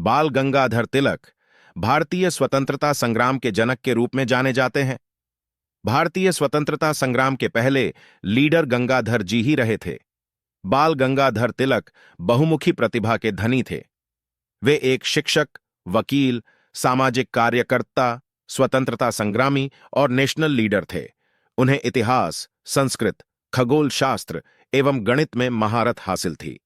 बाल गंगाधर तिलक भारतीय स्वतंत्रता संग्राम के जनक के रूप में जाने जाते हैं। भारतीय स्वतंत्रता संग्राम के पहले लीडर गंगाधर जी ही रहे थे। बाल गंगाधर तिलक बहुमुखी प्रतिभा के धनी थे। वे एक शिक्षक, वकील, सामाजिक कार्यकर्ता, स्वतंत्रता संग्रामी और नेशनल लीडर थे। उन्हें इतिहास, संस्कृत, खगोल शास्त्र एवं गणित में महारत हासिल थी।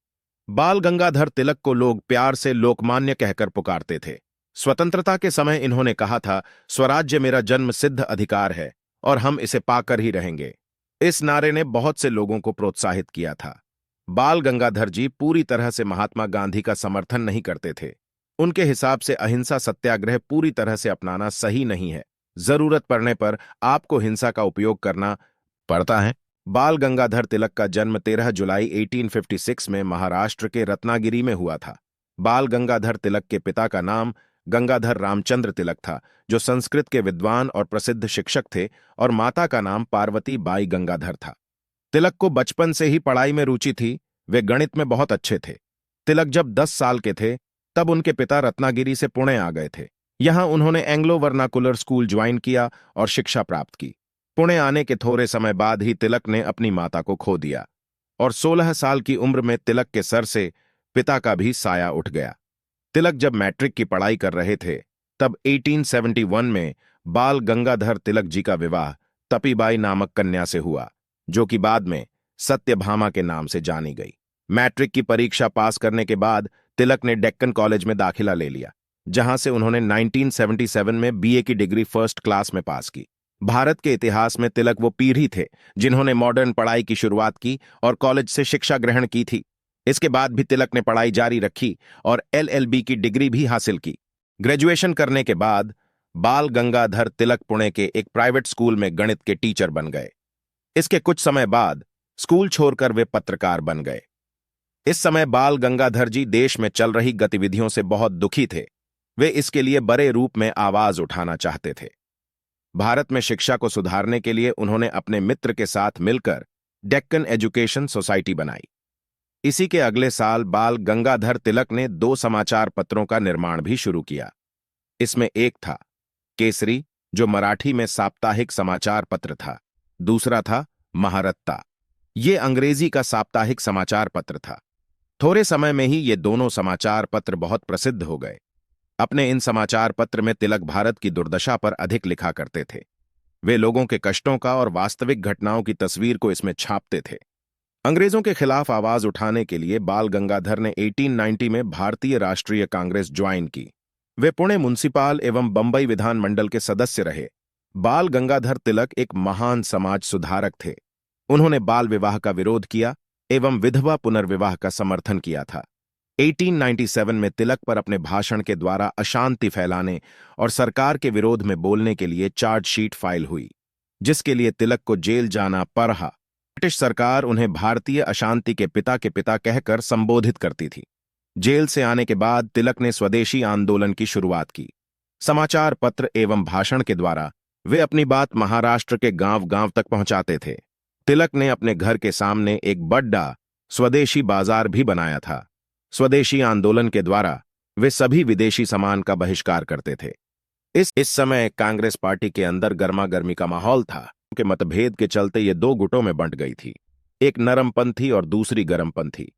बाल गंगाधर तिलक को लोग प्यार से लोकमान्य कहकर पुकारते थे। स्वतंत्रता के समय इन्होंने कहा था, स्वराज्य मेरा जन्म सिद्ध अधिकार है और हम इसे पाकर ही रहेंगे। इस नारे ने बहुत से लोगों को प्रोत्साहित किया था। बाल गंगाधर जी पूरी तरह से महात्मा गांधी का समर्थन नहीं करते थे। उनके हिसाब से अहिंसा सत्याग्रह पूरी तरह से अपनाना सही नहीं है। जरूरत पड़ने पर आपको हिंसा का उपयोग करना पड़ता है। बाल गंगाधर तिलक का जन्म 13 जुलाई 1856 में महाराष्ट्र के रत्नागिरी में हुआ था। बाल गंगाधर तिलक के पिता का नाम गंगाधर रामचंद्र तिलक था, जो संस्कृत के विद्वान और प्रसिद्ध शिक्षक थे, और माता का नाम पार्वती बाई गंगाधर था। तिलक को बचपन से ही पढ़ाई में रुचि थी। वे गणित में बहुत अच्छे थे। तिलक जब 10 साल के थे तब उनके पिता रत्नागिरी से पुणे आ गए थे। यहां उन्होंने एंग्लो वर्नाकुलर स्कूल ज्वाइन किया और शिक्षा प्राप्त की। पुणे आने के थोड़े समय बाद ही तिलक ने अपनी माता को खो दिया और 16 साल की उम्र में तिलक के सर से पिता का भी साया उठ गया। तिलक जब मैट्रिक की पढ़ाई कर रहे थे तब 1871 में बाल गंगाधर तिलक जी का विवाह तपीबाई नामक कन्या से हुआ, जो कि बाद में सत्यभामा के नाम से जानी गई। मैट्रिक की परीक्षा पास करने के बाद तिलक ने डेक्कन कॉलेज में दाखिला ले लिया, जहां से उन्होंने 1977 में बीए की डिग्री फर्स्ट क्लास में पास की। भारत के इतिहास में तिलक वो पीढ़ी थे जिन्होंने मॉडर्न पढ़ाई की शुरुआत की और कॉलेज से शिक्षा ग्रहण की थी। इसके बाद भी तिलक ने पढ़ाई जारी रखी और एलएलबी की डिग्री भी हासिल की। ग्रेजुएशन करने के बाद बाल गंगाधर तिलक पुणे के एक प्राइवेट स्कूल में गणित के टीचर बन गए। इसके कुछ समय बाद स्कूल छोड़कर वे पत्रकार बन गए। इस समय बाल गंगाधर जी देश में चल रही गतिविधियों से बहुत दुखी थे। वे इसके लिए बड़े रूप में आवाज उठाना चाहते थे। भारत में शिक्षा को सुधारने के लिए उन्होंने अपने मित्र के साथ मिलकर डेक्कन एजुकेशन सोसाइटी बनाई। इसी के अगले साल बाल गंगाधर तिलक ने 2 समाचार पत्रों का निर्माण भी शुरू किया। इसमें एक था केसरी, जो मराठी में साप्ताहिक समाचार पत्र था। दूसरा था महारत्ता, ये अंग्रेजी का साप्ताहिक समाचार पत्र था। थोड़े समय में ही ये दोनों समाचार पत्र बहुत प्रसिद्ध हो गए। अपने इन समाचार पत्र में तिलक भारत की दुर्दशा पर अधिक लिखा करते थे। वे लोगों के कष्टों का और वास्तविक घटनाओं की तस्वीर को इसमें छापते थे। अंग्रेजों के खिलाफ आवाज उठाने के लिए बाल गंगाधर ने 1890 में भारतीय राष्ट्रीय कांग्रेस ज्वाइन की। वे पुणे म्युनिसिपल एवं बंबई विधानमंडल के सदस्य रहे। बाल गंगाधर तिलक एक महान समाज सुधारक थे। उन्होंने बाल विवाह का विरोध किया एवं विधवा पुनर्विवाह का समर्थन किया था। 1897 में तिलक पर अपने भाषण के द्वारा अशांति फैलाने और सरकार के विरोध में बोलने के लिए चार्जशीट फाइल हुई, जिसके लिए तिलक को जेल जाना पड़ा। ब्रिटिश सरकार उन्हें भारतीय अशांति के पिता कहकर संबोधित करती थी। जेल से आने के बाद तिलक ने स्वदेशी आंदोलन की शुरुआत की। समाचार पत्र एवं भाषण के द्वारा वे अपनी बात महाराष्ट्र के गांव-गांव तक पहुंचाते थे। तिलक ने अपने घर के सामने एक बड़ा स्वदेशी बाजार भी बनाया था। स्वदेशी आंदोलन के द्वारा वे सभी विदेशी सामान का बहिष्कार करते थे। इस समय कांग्रेस पार्टी के अंदर गर्मागर्मी का माहौल था। के मतभेद के चलते ये 2 गुटों में बंट गई थी, एक नरमपंथी और दूसरी गरमपंथी।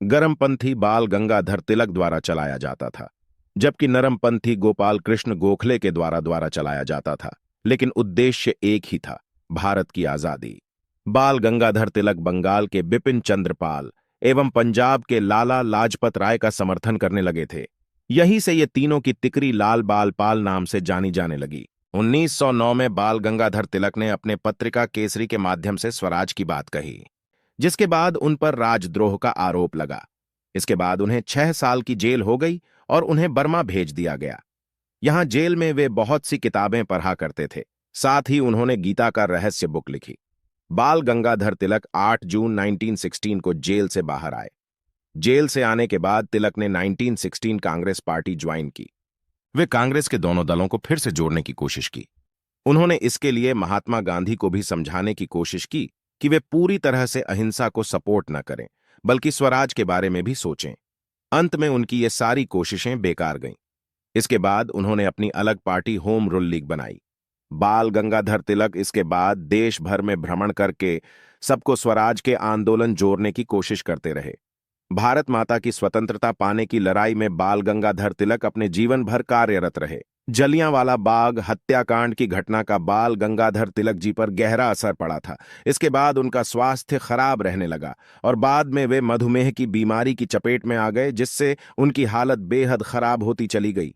गरमपंथी बाल गंगाधर तिलक द्वारा चलाया जाता था, जबकि नरमपंथी गोपाल कृष्ण गोखले के द्वारा चलाया जाता था, लेकिन उद्देश्य एक ही था, भारत की आजादी। बाल गंगाधर तिलक बंगाल के बिपिन चंद्र पाल एवं पंजाब के लाला लाजपत राय का समर्थन करने लगे थे। यहीं से ये तीनों की तिकरी लाल बाल पाल नाम से जानी जाने लगी। 1909 में बाल गंगाधर तिलक ने अपने पत्रिका केसरी के माध्यम से स्वराज की बात कही, जिसके बाद उन पर राजद्रोह का आरोप लगा। इसके बाद उन्हें 6 साल की जेल हो गई और उन्हें बर्मा भेज दिया गया। यहां जेल में वे बहुत सी किताबें पढ़ा करते थे। साथ ही उन्होंने गीता का रहस्य बुक लिखी। बाल गंगाधर तिलक 8 जून 1916 को जेल से बाहर आए। जेल से आने के बाद तिलक ने 1916 कांग्रेस पार्टी ज्वाइन की। वे कांग्रेस के दोनों दलों को फिर से जोड़ने की कोशिश की। उन्होंने इसके लिए महात्मा गांधी को भी समझाने की कोशिश की कि वे पूरी तरह से अहिंसा को सपोर्ट न करें, बल्कि स्वराज के बारे में भी सोचें। अंत में उनकी ये सारी कोशिशें बेकार गईं। इसके बाद उन्होंने अपनी अलग पार्टी होम रूल लीग बनाई। बाल गंगाधर तिलक इसके बाद देश भर में भ्रमण करके सबको स्वराज के आंदोलन जोड़ने की कोशिश करते रहे। भारत माता की स्वतंत्रता पाने की लड़ाई में बाल गंगाधर तिलक अपने जीवन भर कार्यरत रहे। जलियांवाला बाग हत्याकांड की घटना का बाल गंगाधर तिलक जी पर गहरा असर पड़ा था। इसके बाद उनका स्वास्थ्य खराब रहने लगा और बाद में वे मधुमेह की बीमारी की चपेट में आ गए, जिससे उनकी हालत बेहद खराब होती चली गई।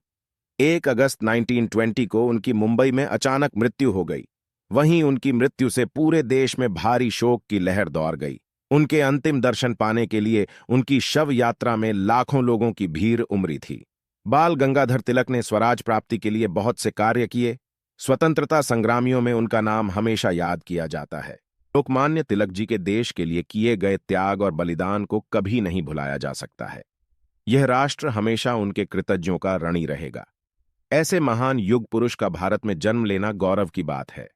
1 अगस्त 1920 को उनकी मुंबई में अचानक मृत्यु हो गई। वहीं उनकी मृत्यु से पूरे देश में भारी शोक की लहर दौड़ गई। उनके अंतिम दर्शन पाने के लिए उनकी शव यात्रा में लाखों लोगों की भीड़ उमड़ी थी। बाल गंगाधर तिलक ने स्वराज प्राप्ति के लिए बहुत से कार्य किए। स्वतंत्रता संग्रामियों में उनका नाम हमेशा याद किया जाता है। लोकमान्य तिलक जी के देश के लिए किए गए त्याग और बलिदान को कभी नहीं भुलाया जा सकता है। यह राष्ट्र हमेशा उनके कृतज्ञों का ऋणी रहेगा। ऐसे महान युग पुरुष का भारत में जन्म लेना गौरव की बात है।